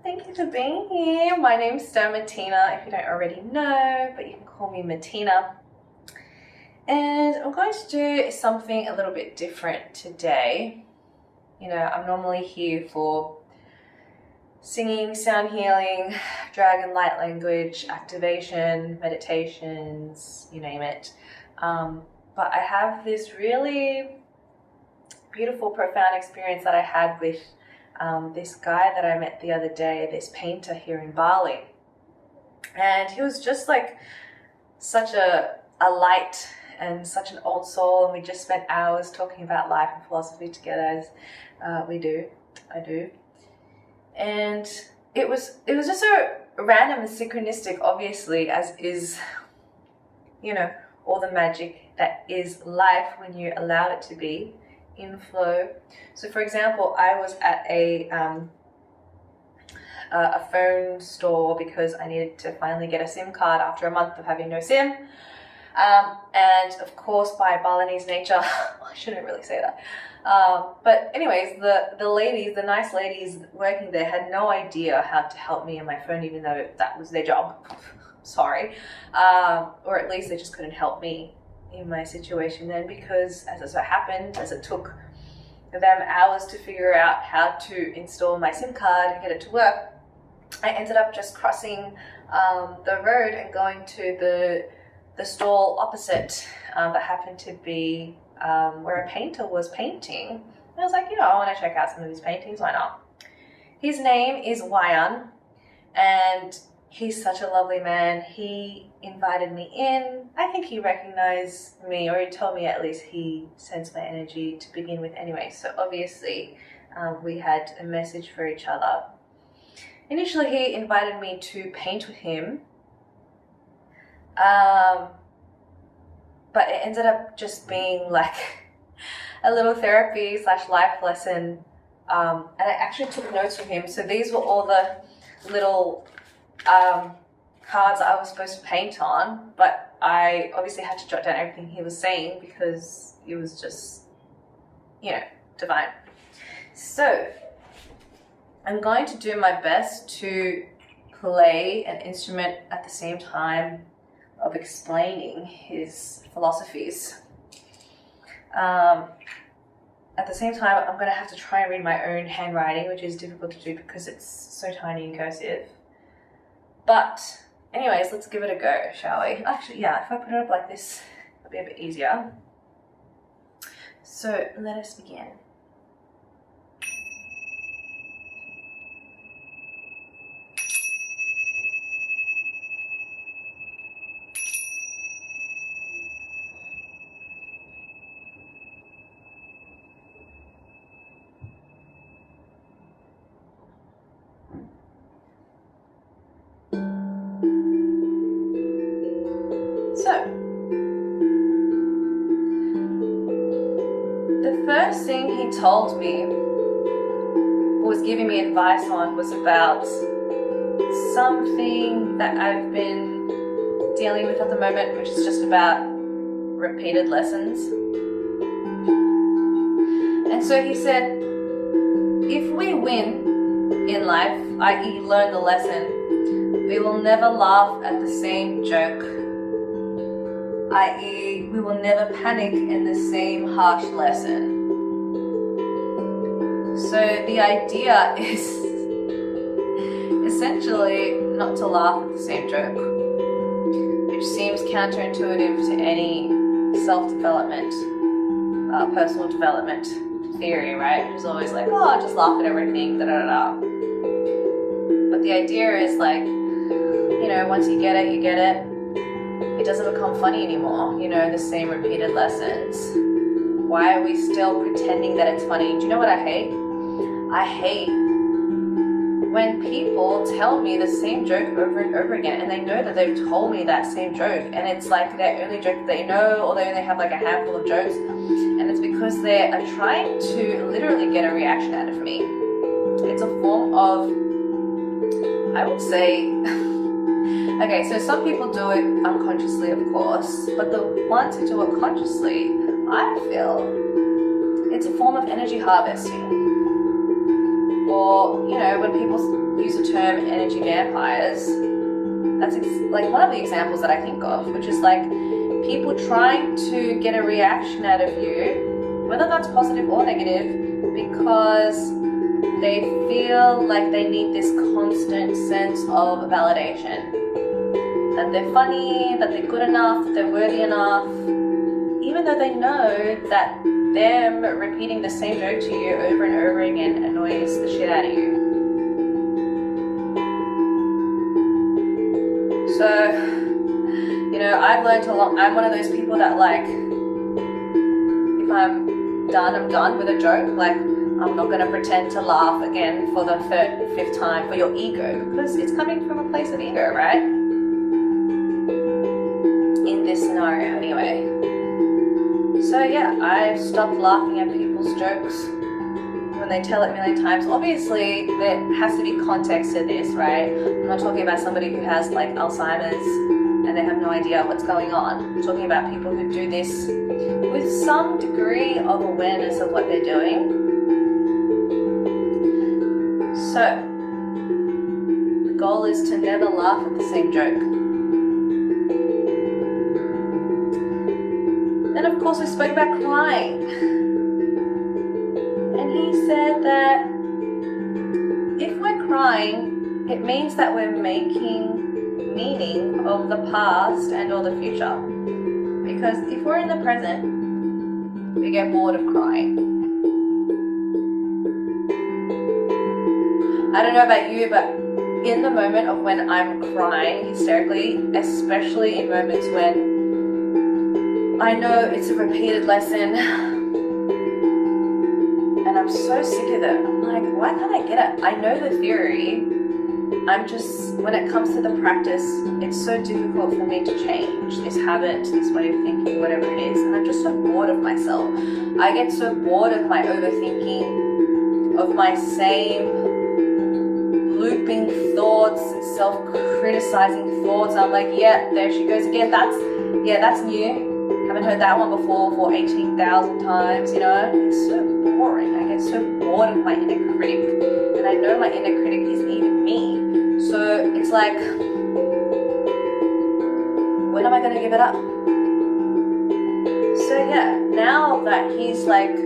Thank you for being here. My name's Stamatina, if you don't already know, but you can call me Matina. And I'm going to do something a little bit different today. You know, I'm normally here for singing, sound healing, dragon light language, activation, meditations, you name it. But I have this really beautiful, profound experience that I had with this guy that I met the other day, this painter here in Bali. And he was just like such a light and such an old soul, and we just spent hours talking about life and philosophy together, as I do. And it was just so random and synchronistic, obviously, as is, you know, all the magic that is life when you allow it to be in flow. So for example, I was at a phone store because I needed to finally get a SIM card after a month of having no SIM. And of course, by Balinese nature, I shouldn't really say that. But anyways, the ladies, the nice ladies working there had no idea how to help me on my phone, even though that was their job. Sorry. Or at least they just couldn't help me in my situation then, because as it so happened, as it took them hours to figure out how to install my SIM card and get it to work, I ended up just crossing the road and going to the stall opposite that happened to be where a painter was painting. And I was like, you know, I want to check out some of these paintings, why not? His name is Wayan, and he's such a lovely man. He invited me in. I think he recognized me, or he told me at least he sensed my energy to begin with anyway. So obviously we had a message for each other. Initially he invited me to paint with him. But it ended up just being like a little therapy / life lesson. And I actually took notes from him. So these were all the little cards I was supposed to paint on, but I obviously had to jot down everything he was saying because it was just, you know, divine. So I'm going to do my best to play an instrument at the same time of explaining his philosophies. At the same time, I'm going to have to try and read my own handwriting, which is difficult to do because it's so tiny and cursive. But anyways, let's give it a go, shall we? Actually, yeah, if I put it up like this, it'll be a bit easier. So let us begin. So, the first thing he told me, or was giving me advice on, was about something that I've been dealing with at the moment, which is just about repeated lessons. And so he said, if we win in life, i.e. learn the lesson, we will never laugh at the same joke, i.e. we will never panic in the same harsh lesson. So the idea is essentially not to laugh at the same joke, which seems counterintuitive to any self-development, personal development theory, right? Which is always like, oh, just laugh at everything, da-da-da-da. But the idea is like, you know, once you get it, you get it. It doesn't become funny anymore, you know, the same repeated lessons. Why are we still pretending that it's funny? Do you know what I hate? I hate when people tell me the same joke over and over again, and they know that they've told me that same joke, and it's like their only joke that they know, or they only have like a handful of jokes, and it's because they are trying to literally get a reaction out of me. It's a form of, I would say, okay, so some people do it unconsciously, of course, but the ones who do it consciously, I feel it's a form of energy harvesting. Or, you know, when people use the term energy vampires, that's like one of the examples that I think of, which is like people trying to get a reaction out of you, whether that's positive or negative, because they feel like they need this constant sense of validation. That they're funny, that they're good enough, that they're worthy enough, even though they know that them repeating the same joke to you over and over again annoys the shit out of you. So, you know, I've learned a lot. I'm one of those people that, like, if I'm done with a joke. Like, I'm not going to pretend to laugh again for the third, fifth time for your ego, because it's coming from a place of ego, right? In this scenario, anyway. So yeah, I've stopped laughing at people's jokes when they tell it a million times. Obviously, there has to be context to this, right? I'm not talking about somebody who has like Alzheimer's and they have no idea what's going on. I'm talking about people who do this with some degree of awareness of what they're doing. So, the goal is to never laugh at the same joke. Then of course we spoke about crying. And he said that if we're crying, it means that we're making meaning of the past and or the future. Because if we're in the present, we get bored of crying. I don't know about you, but in the moment of when I'm crying hysterically, especially in moments when I know it's a repeated lesson and I'm so sick of it, I'm like, why can't I get it? I know the theory, I'm just, when it comes to the practice, it's so difficult for me to change this habit, this way of thinking, whatever it is, and I'm just so bored of myself. I get so bored of my overthinking, of my same looping thoughts, self-criticizing thoughts. I'm like, yeah, there she goes again. That's new. Haven't heard that one before for 18,000 times, you know? It's so boring. I get so bored of my inner critic. And I know my inner critic isn't even me. So it's like, when am I going to give it up? So yeah, now that he's like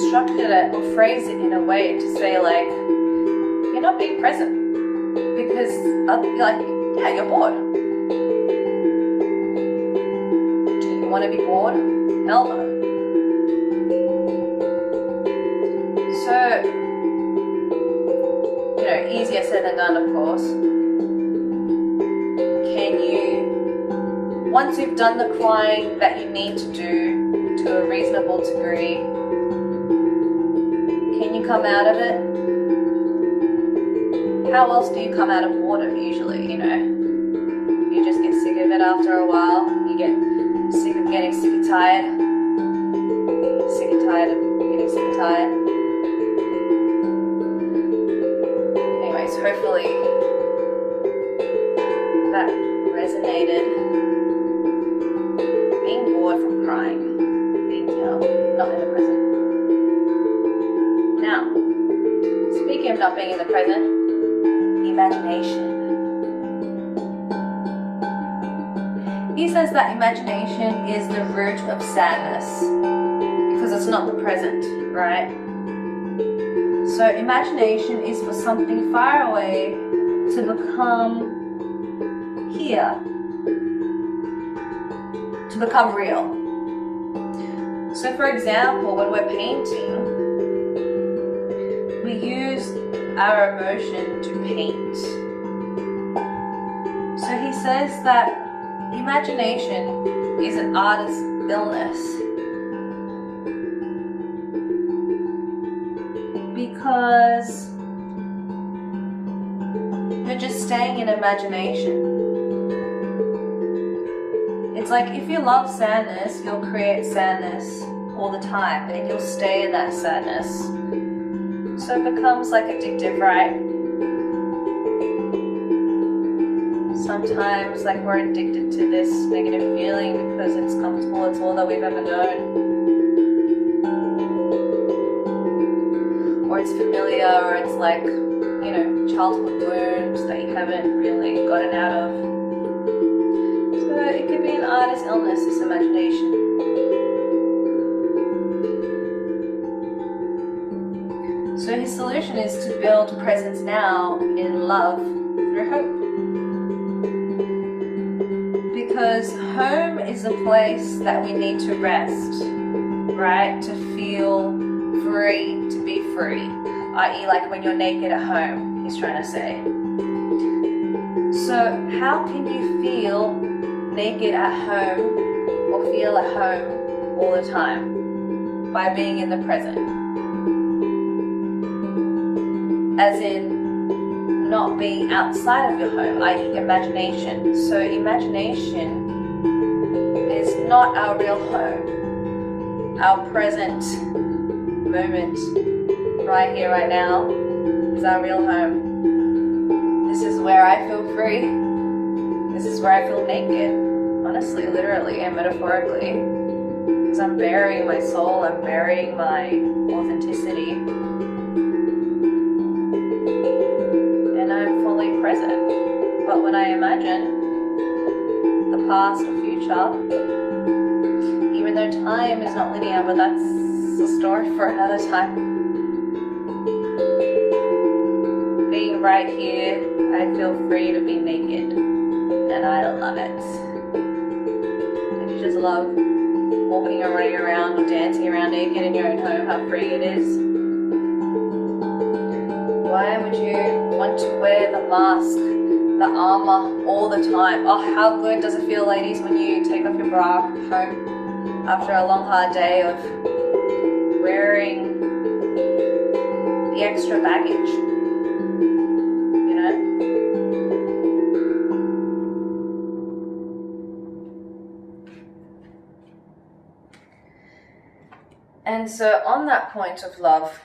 structured it or phrased it in a way to say like, you're not being present because you're like, yeah, you're bored. Do you want to be bored? Hell no. So, you know, easier said than done, of course. Can you, once you've done the crying that you need to do to a reasonable degree, can you come out of it? How else do you come out of boredom usually, you know? You just get sick of it after a while. You get sick of getting sick and tired. Sick and tired of getting sick and tired. Anyways, hopefully that resonated. Being bored from crying. Being, you know, not in the present. Now, speaking of not being in the present, imagination. He says that imagination is the root of sadness because it's not the present, right? So imagination is for something far away to become here, to become real. So for example, when we're painting, we use our emotion to paint. So he says that imagination is an artist's illness because you're just staying in imagination. It's like if you love sadness, you'll create sadness all the time and you'll stay in that sadness. So it becomes like addictive, right? Sometimes like we're addicted to this negative feeling because it's comfortable, it's all that we've ever known. Or or it's familiar, or it's like, you know, childhood wounds that you haven't really gotten out of. So it could be an artist illness, this imagination. So his solution is to build presence now in love through hope. Because home is a place that we need to rest, right? To feel free, to be free. I.e. like when you're naked at home, he's trying to say. So how can you feel naked at home or feel at home all the time? By being in the present. As in not being outside of your home, i.e. imagination. So imagination is not our real home. Our present moment, right here, right now, is our real home. This is where I feel free. This is where I feel naked. Honestly, literally and metaphorically. Because I'm burying my soul, I'm burying my authenticity. And I'm fully present. But when I imagine the past or future, even though time is not linear, but that's a story for another time. Being right here, I feel free to be naked. And I love it. Don't you just love walking or running around or dancing around naked in your own home, how free it is? Why would you want to wear the mask, the armor all the time? Oh, how good does it feel, ladies, when you take off your bra home after a long hard day of wearing the extra baggage, you know? And so on that point of love,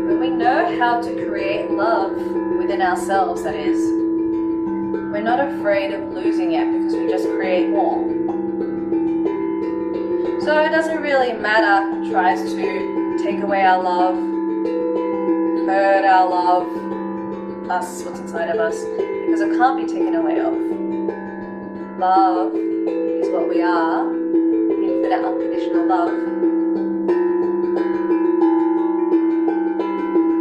when we know how to create love within ourselves, that is, we're not afraid of losing it because we just create more. So it doesn't really matter who tries to take away our love, hurt our love, us, what's inside of us, because it can't be taken away of. Love is what we are, infinite unconditional love.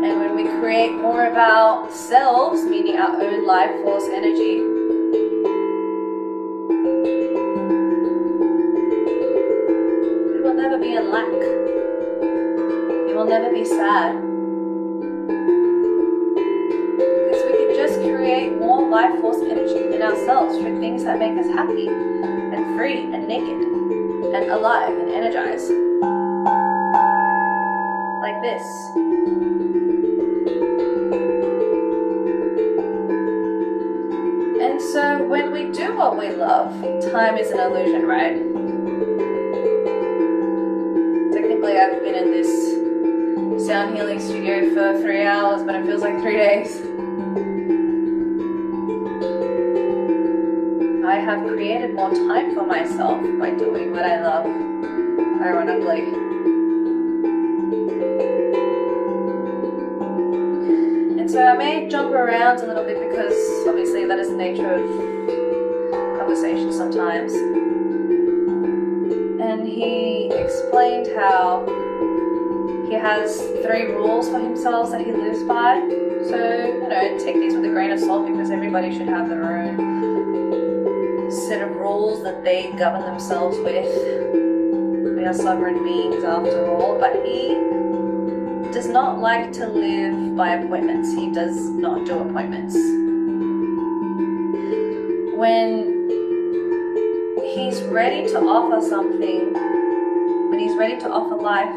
And when we create more of ourselves, meaning our own life force energy, we will never be in lack. We will never be sad. Because we can just create more life force energy in ourselves through things that make us happy and free and naked and alive and energized. Like this. And so when we do what we love, time is an illusion, right? Technically I've been in this sound healing studio for 3 hours, but it feels like 3 days. I have created more time for myself by doing what I love, ironically. And so I may jump around a little bit because obviously that is the nature of conversation sometimes. And he explained how he has 3 rules for himself that he lives by. So, you know, take these with a grain of salt because everybody should have their own set of rules that they govern themselves with. We are sovereign beings after all, but he does not like to live by appointments. He does not do appointments. When he's ready to offer something, when he's ready to offer life,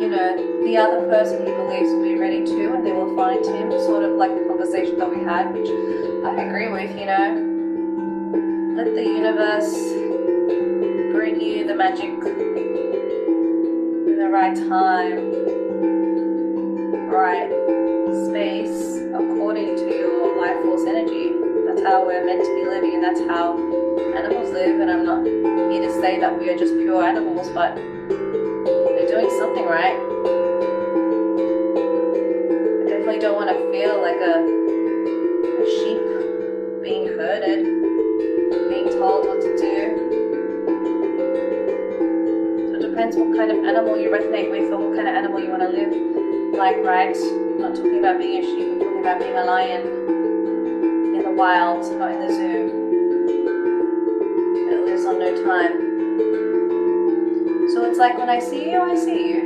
you know, the other person he believes will be ready to, and they will find him, sort of like the conversation that we had, which I agree with, you know. Let the universe bring you the magic in the right time, right space, according to your life force energy. That's how we're meant to be living, and that's how animals live, and I'm not here to say that we are just pure animals, but they're doing something right. I definitely don't want to feel like a sheep being herded, being told what to do. So it depends what kind of animal you resonate with, or what kind of animal you want to live like, right? I'm not talking about being a sheep, I'm talking about being a lion in the wild, not in the zoo. It lives on no time. So it's like, when I see you, I see you.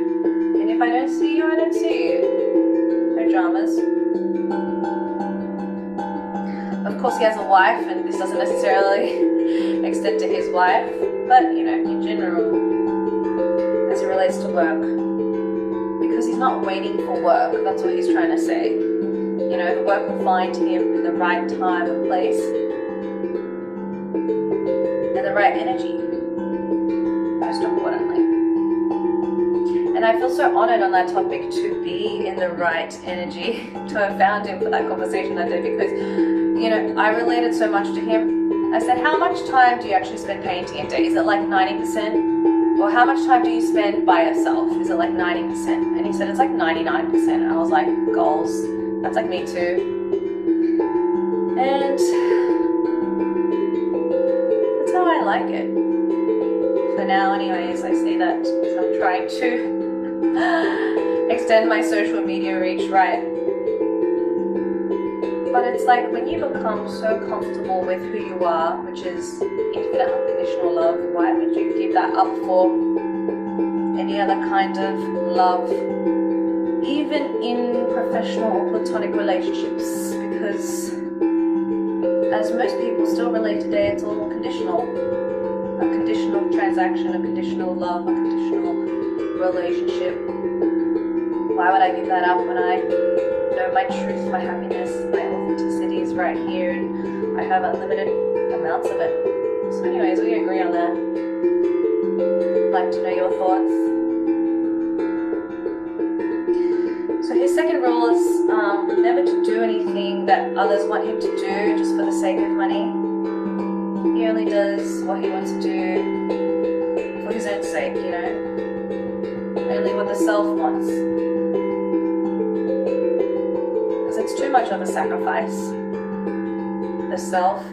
And if I don't see you, I don't see you. No dramas. Of course, he has a wife, and this doesn't necessarily extend to his wife, but, you know, in general, as it relates to work. Because he's not waiting for work, that's what he's trying to say. You know, the work will find him in the right time and place, and the right energy, most importantly. And I feel so honored on that topic to be in the right energy, to have found him for that conversation that day, because, you know, I related so much to him. I said, how much time do you actually spend painting a day? Is it like 90%? Or how much time do you spend by yourself? Is it like 90%? And he said, it's like 99%. And I was like, goals. That's like me too. And that's how I like it. For now anyways, I see that because I'm trying to extend my social media reach, right? But it's like, when you become so comfortable with who you are, which is infinite unconditional love, why would you give that up for any other kind of love, even in professional or platonic relationships? Because as most people still relate today, it's all conditional. A conditional transaction, a conditional love, a conditional relationship. Why would I give that up when I know my truth, my happiness, my authenticity is right here, and I have unlimited amounts of it? So anyways, we agree on that. I'd like to know your thoughts. So his second rule is never to do anything that others want him to do just for the sake of money. He only does what he wants to do for his own sake, you know. Only what the self wants. Because it's too much of a sacrifice. The self.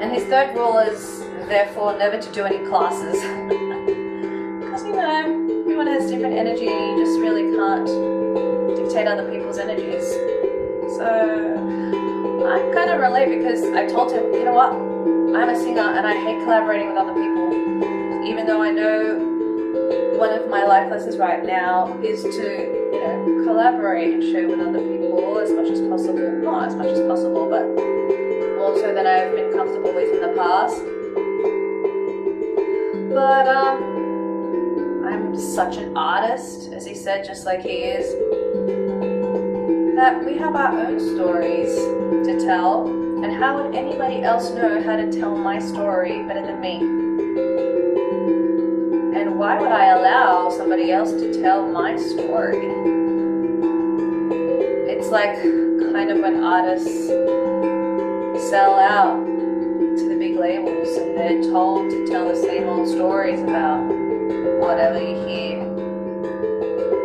And his third rule is, therefore, never to do any classes. Because, you know, everyone has different energy, you just really can't dictate other people's energies. So I kind of relate, because I told him, you know what, I'm a singer and I hate collaborating with other people. Even though I know one of my life lessons right now is to, you know, collaborate and share with other people as much as possible. Not as much as possible, but more so than I've been comfortable with in the past. But I'm such an artist, as he said, just like he is, that we have our own stories to tell, and how would anybody else know how to tell my story better than me? And why would I allow somebody else to tell my story? It's like kind of when artists sell out to the big labels and they're told to tell the same old stories about whatever you hear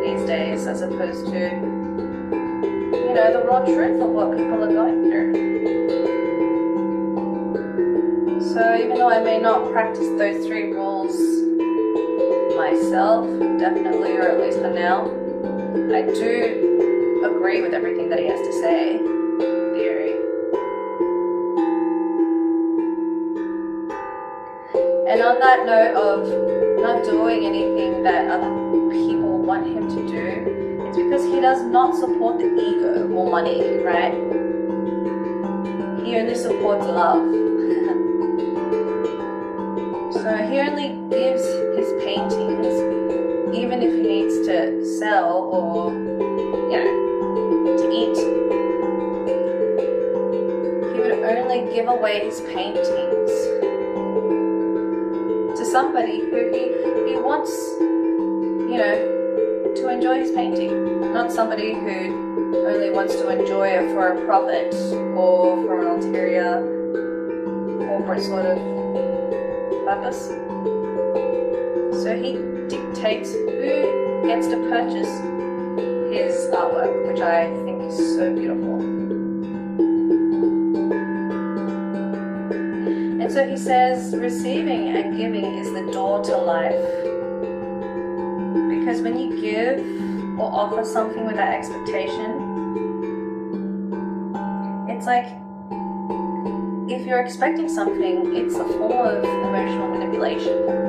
these days, as opposed to, you know, the raw truth of what people are going through. So even though I may not practice those 3 rules myself, definitely, or at least for now, I do agree with everything that he has to say. Theory. And on that note of not doing anything that other people want him to do, it's because he does not support the ego or money, right? He only supports love. So he only gives his paintings, even if he needs to sell or, you know, to eat. He would only give away his paintings to somebody who he wants, you know, to enjoy his painting. Not somebody who only wants to enjoy it for a profit or for an ulterior corporate sort of purpose. So he dictates who gets to purchase his artwork, which I think is so beautiful. And so he says receiving and giving is the door to life. Because when you give or offer something without expectation, it's like if you're expecting something, it's a form of emotional manipulation.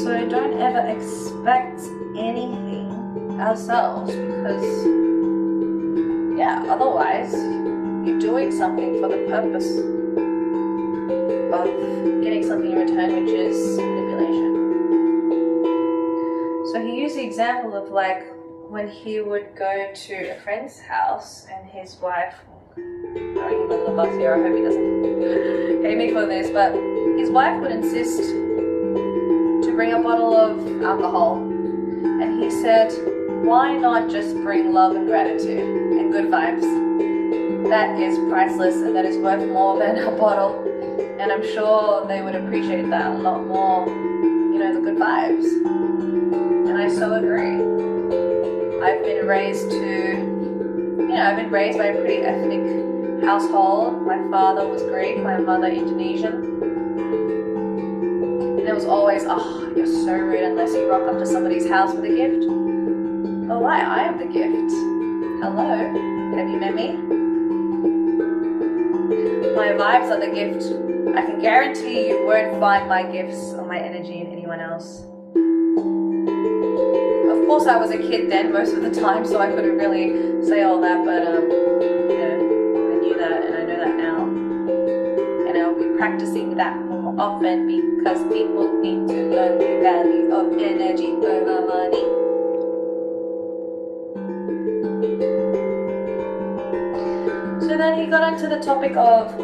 So don't ever expect anything ourselves, because otherwise you're doing something for the purpose of getting something in return, which is manipulation. So he used the example of like when he would go to a friend's house and his wife, throwing him under the bus here, I hope he doesn't hate me for this, but his wife would insist to bring a bottle of alcohol, and he said, why not just bring love and gratitude and good vibes? That is priceless, and that is worth more than a bottle, and I'm sure they would appreciate that a lot more, the good vibes. And I so agree. I've been raised by a pretty ethnic household. My father was Greek, my mother Indonesian. And it was always, you're so rude unless you rock up to somebody's house with a gift. Oh, why? I am the gift. Hello, have you met me? My vibes are the gift. I can guarantee you won't find my gifts or my energy in anyone else. Of course, I was a kid then most of the time, so I couldn't really say all that, but I knew that and I know that now. And I'll be practicing that more often because people need to learn the value of energy over money. So then he got onto the topic of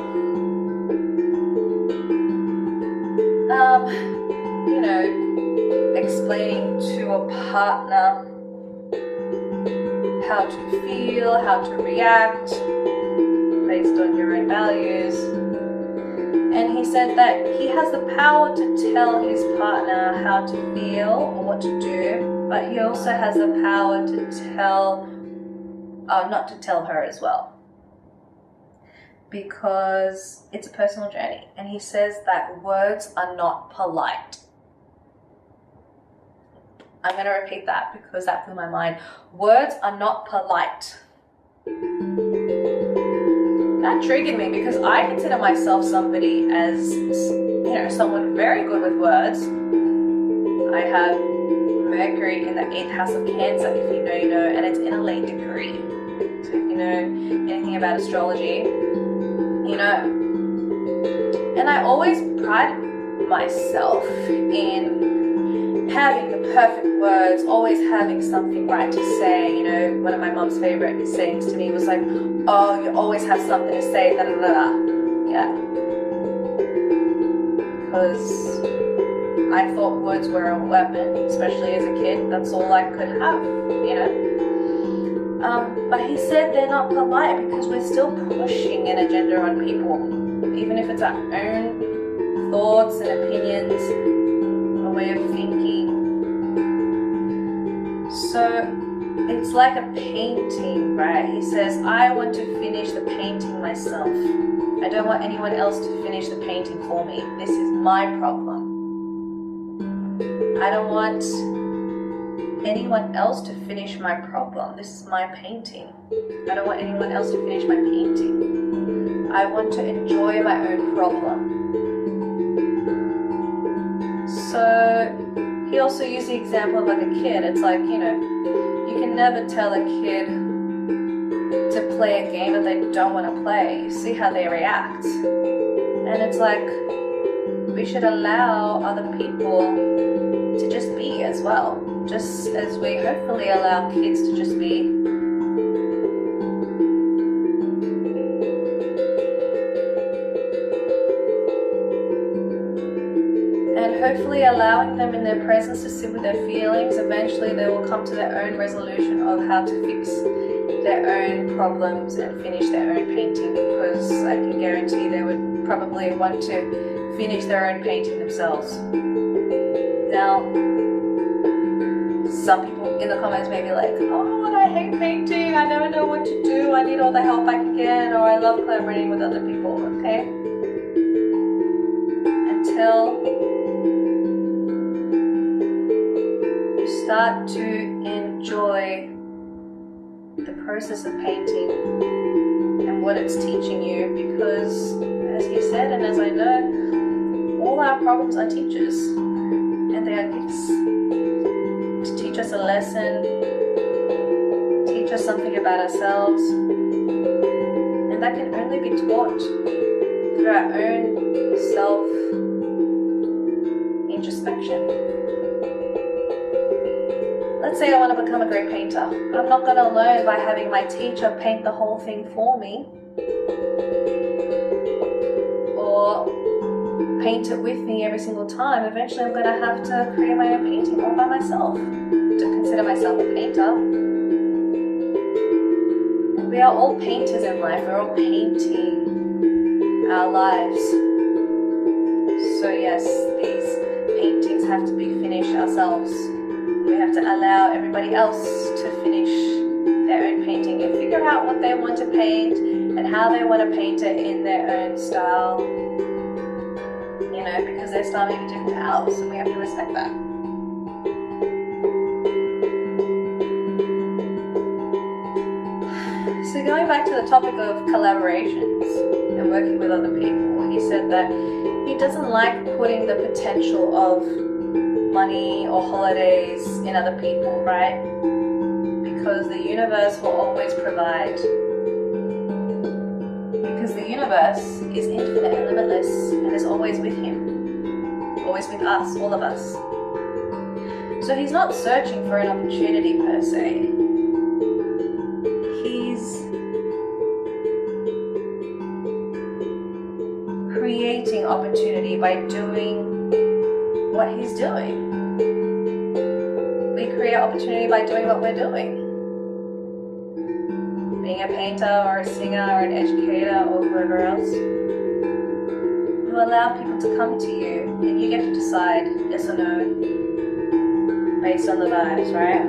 explaining to a partner how to feel, how to react based on your own values. And he said that he has the power to tell his partner how to feel or what to do, but he also has the power to not to tell her as well, because it's a personal journey. And he says that words are not polite. I'm going to repeat that because that blew my mind. Words are not polite. That triggered me because I consider myself somebody as, someone very good with words. I have Mercury in the 8th house of Cancer, if you know, you know, and it's in a late degree. So if you know anything about astrology, you know. And I always pride myself in having the perfect words, always having something right to say. One of my mom's favorite sayings to me was like, oh, you always have something to say, da da da da. Yeah. Because I thought words were a weapon, especially as a kid. That's all I could have, But he said they're not polite because we're still pushing an agenda on people, even if it's our own thoughts and opinions, a way of thinking. So it's like a painting, right? He says, I want to finish the painting myself. I don't want anyone else to finish the painting for me. This is my problem. I don't want anyone else to finish my problem. This is my painting. I don't want anyone else to finish my painting. I want to enjoy my own problem. So he also used the example of like a kid. It's like, you can never tell a kid to play a game that they don't want to play. You see how they react. And it's like, we should allow other people to just be as well. Just as we hopefully allow kids to just be. hopefully allowing them in their presence to sit with their feelings, eventually they will come to their own resolution of how to fix their own problems and finish their own painting, because I can guarantee they would probably want to finish their own painting themselves. Now, some people in the comments may be like, oh, I hate painting, I never know what to do, I need all the help I can get, or I love collaborating with other people, okay? Until you start to enjoy the process of painting and what it's teaching you, because as he said, and as I know, all our problems are teachers, and they are gifts to teach us a lesson, teach us something about ourselves, and that can only be taught through our own self-introspection. Let's say I want to become a great painter. I'm not going to learn by having my teacher paint the whole thing for me, or paint it with me every single time. Eventually I'm going to have to create my own painting all by myself to consider myself a painter. We are all painters in life. We're all painting our lives. So yes, these paintings have to be finished ourselves. We have to allow everybody else to finish their own painting and figure out what they want to paint and how they want to paint it in their own style. You know, because their style may be different to ours, and we have to respect that. So going back to the topic of collaborations and working with other people, he said that he doesn't like putting the potential of money or holidays in other people, right? Because the universe will always provide. Because the universe is infinite and limitless and is always with him. Always with us, all of us. So he's not searching for an opportunity per se. He's creating opportunity by doing what he's doing. We create opportunity by doing what we're doing. Being a painter or a singer or an educator or whoever else. You allow people to come to you and you get to decide yes or no based on the vibes, right?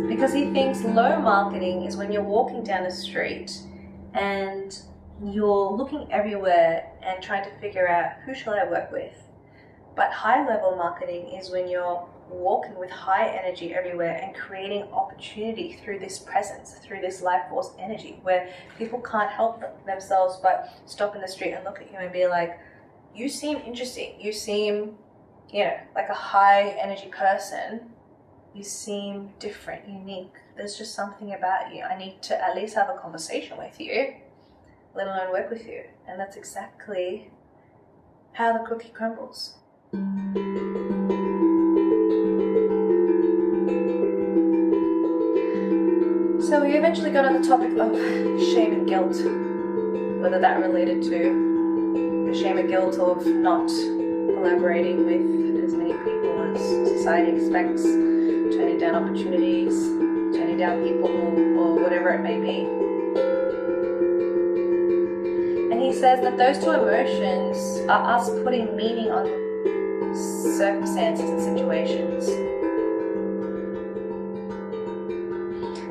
Because he thinks low marketing is when you're walking down a street and you're looking everywhere and trying to figure out who shall I work with. But high level marketing is when you're walking with high energy everywhere and creating opportunity through this presence, through this life force energy, where people can't help themselves but stop in the street and look at you and be like, you seem interesting, you seem, like a high energy person, you seem different, unique, there's just something about you, I need to at least have a conversation with you, let alone work with you. And that's exactly how the cookie crumbles. So we eventually got on the topic of shame and guilt, whether that related to the shame and guilt of not collaborating with as many people as society expects, turning down opportunities, turning down people, or whatever it may be. And he says that those two emotions are us putting meaning on circumstances and situations.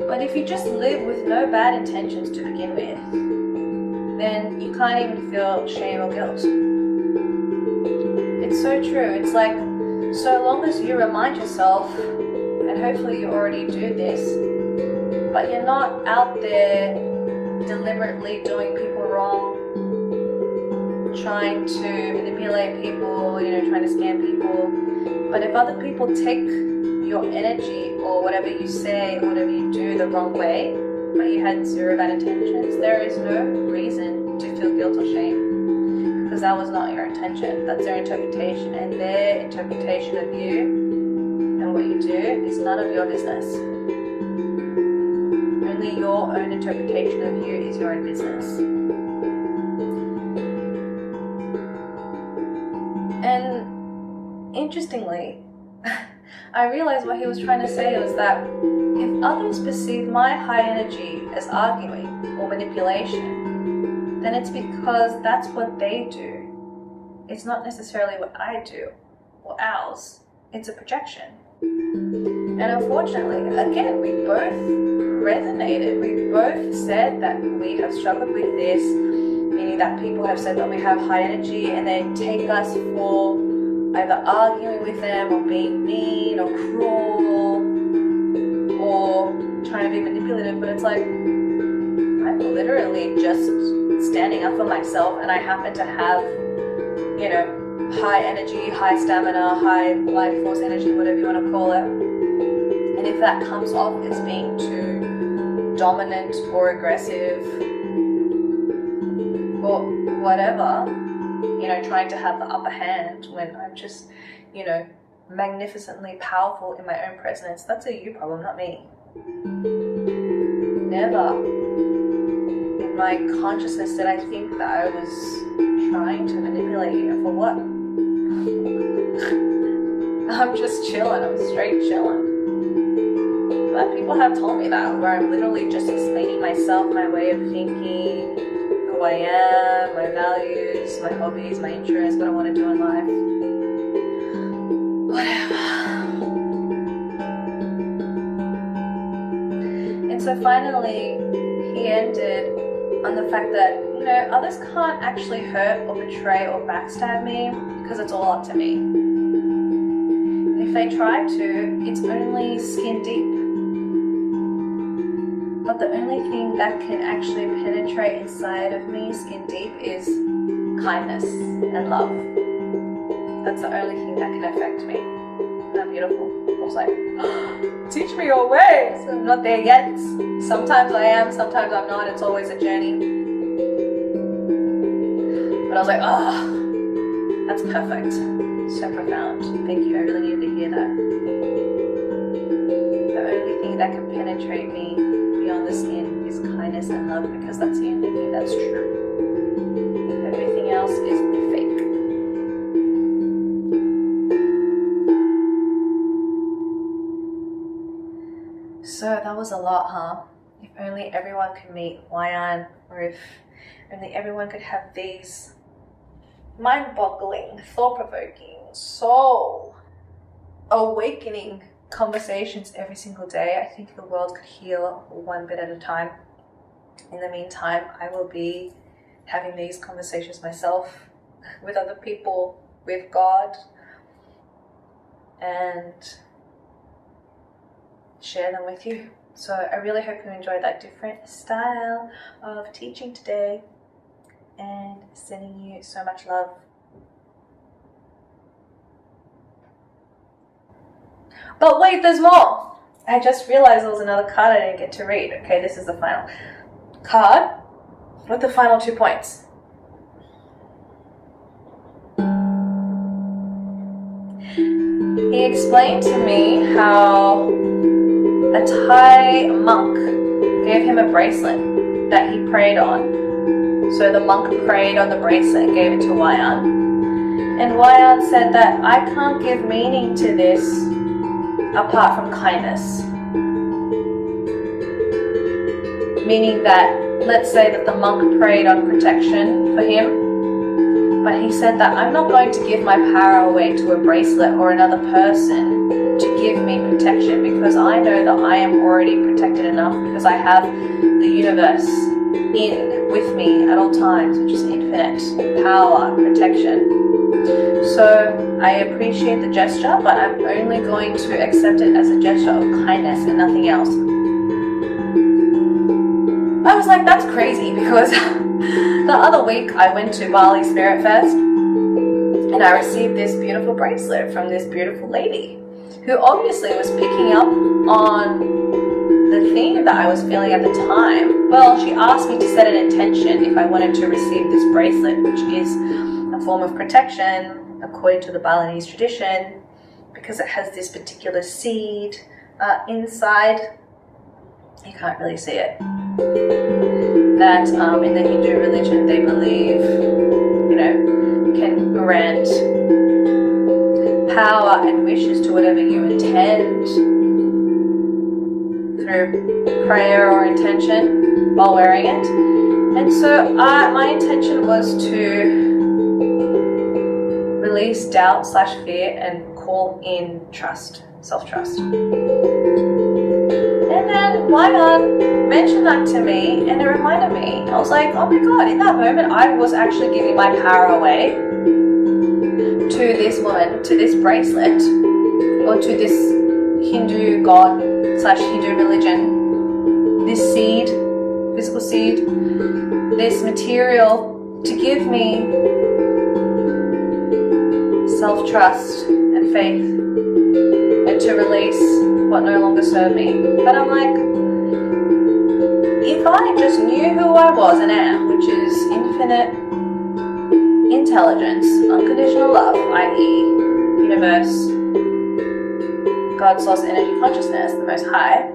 But if you just live with no bad intentions to begin with, then you can't even feel shame or guilt. It's so true. It's like, so long as you remind yourself, and hopefully you already do this, but you're not out there deliberately doing people wrong, trying to manipulate people, trying to scam people. But if other people take your energy or whatever you say or whatever you do the wrong way, but you had zero bad intentions, there is no reason to feel guilt or shame, because that was not your intention. That's their interpretation, and their interpretation of you and what you do is none of your business. Only your own interpretation of you is your own business. And interestingly, I realized what he was trying to say was that if others perceive my high energy as arguing or manipulation, then it's because that's what they do. It's not necessarily what I do or ours. It's a projection. And unfortunately, again, we both resonated. We both said that we have struggled with this, meaning that people have said that we have high energy and they take us for either arguing with them or being mean or cruel or trying to be manipulative. But it's like, I'm literally just standing up for myself, and I happen to have, you know, high energy, high stamina, high life force energy, whatever you want to call it. And if that comes off as being too dominant or aggressive or whatever, you know, trying to have the upper hand when I'm just, you know, magnificently powerful in my own presence, that's a you problem, not me. Never in my consciousness did I think that I was trying to manipulate you. For what? I'm just chilling, I'm straight chilling. But people have told me that, where I'm literally just explaining myself, my way of thinking, who I am, my values, my hobbies, my interests, what I want to do in life. Whatever. And so finally, he ended on the fact that, you know, others can't actually hurt or betray or backstab me because it's all up to me. And if they try to, it's only skin deep. But the only thing that can actually penetrate inside of me, skin deep, is kindness and love. That's the only thing that can affect me. Isn't that beautiful? I was like, teach me your ways. I'm not there yet. Sometimes I am, sometimes I'm not. It's always a journey. But I was like, that's perfect. So profound. Thank you. I really needed to hear that. The only thing that can penetrate me beyond the skin is kindness and love, because that's the only thing that's true. Everything else is fake. So that was a lot, huh? If only everyone could meet Wayan, or if only everyone could have these mind-boggling, thought-provoking, soul-awakening conversations every single day, I think the world could heal one bit at a time. In the meantime, I will be having these conversations myself, with other people, with God, and share them with you. So I really hope you enjoyed that different style of teaching today, and sending you so much love. But wait, there's more! I just realized there was another card I didn't get to read. Okay, this is the final card with the final 2 points. He explained to me how a Thai monk gave him a bracelet that he prayed on. So the monk prayed on the bracelet and gave it to Wayan. And Wayan said that I can't give meaning to this apart from kindness. Meaning that, let's say that the monk prayed on protection for him, but he said that I'm not going to give my power away to a bracelet or another person to give me protection, because I know that I am already protected enough, because I have the universe in with me at all times, which is infinite power, protection. So I appreciate the gesture, but I'm only going to accept it as a gesture of kindness and nothing else. I was like, that's crazy, because the other week I went to Bali Spirit Fest and I received this beautiful bracelet from this beautiful lady who obviously was picking up on the theme that I was feeling at the time. Well, she asked me to set an intention if I wanted to receive this bracelet, which is a form of protection according to the Balinese tradition, because it has this particular seed inside. You can't really see it. That in the Hindu religion they believe, can grant power and wishes to whatever you intend through prayer or intention while wearing it. And so my intention was to release doubt / fear and call in trust, self-trust. And then Wyman mentioned that to me, and it reminded me. I was like, oh my god, in that moment I was actually giving my power away to this woman, to this bracelet, or to this Hindu god / Hindu religion, this seed, physical seed, this material, to give me self-trust and faith, and to release what no longer served me. But I'm like, if I just knew who I was and am, which is infinite intelligence, unconditional love, i.e. universe, God, source, energy, consciousness, the most high,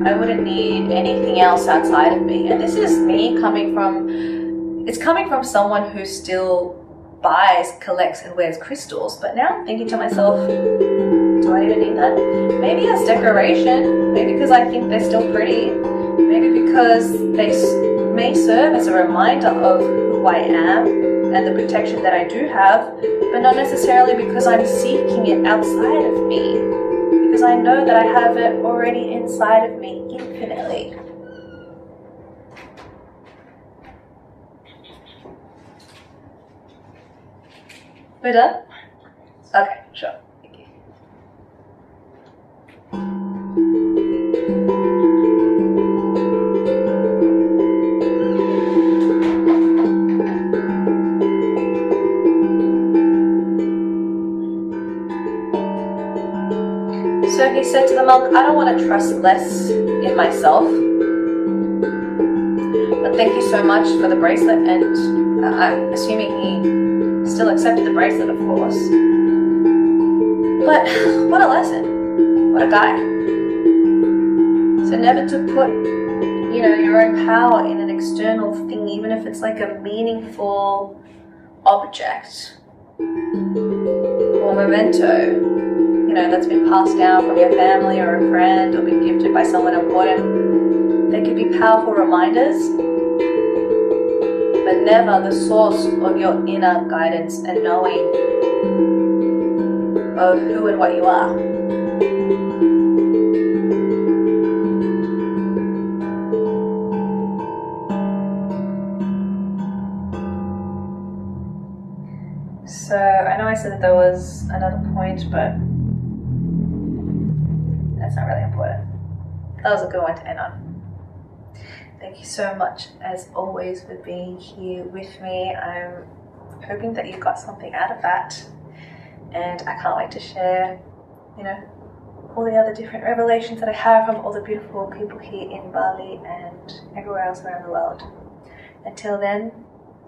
I wouldn't need anything else outside of me. And this is me coming from someone who still buys, collects, and wears crystals. But now I'm thinking to myself, do I even need that? Maybe as decoration, maybe because I think they're still pretty, maybe because they may serve as a reminder of who I am and the protection that I do have, but not necessarily because I'm seeking it outside of me, because I know that I have it already inside of me infinitely. We're done? Okay, sure. Thank you. So he said to the monk, I don't want to trust less in myself, but thank you so much for the bracelet. And I'm assuming he still accepted the bracelet, of course. But what a lesson. What a guy. So never to put, your own power in an external thing, even if it's like a meaningful object or memento, that's been passed down from your family or a friend or been gifted by someone important. They could be powerful reminders, but never the source of your inner guidance and knowing of who and what you are. So I know I said that there was another point, but that's not really important. That was a good one to end on. Thank you so much, as always, for being here with me. I'm hoping that you got something out of that, and I can't wait to share, all the other different revelations that I have from all the beautiful people here in Bali and everywhere else around the world. Until then,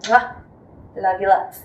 love you lots.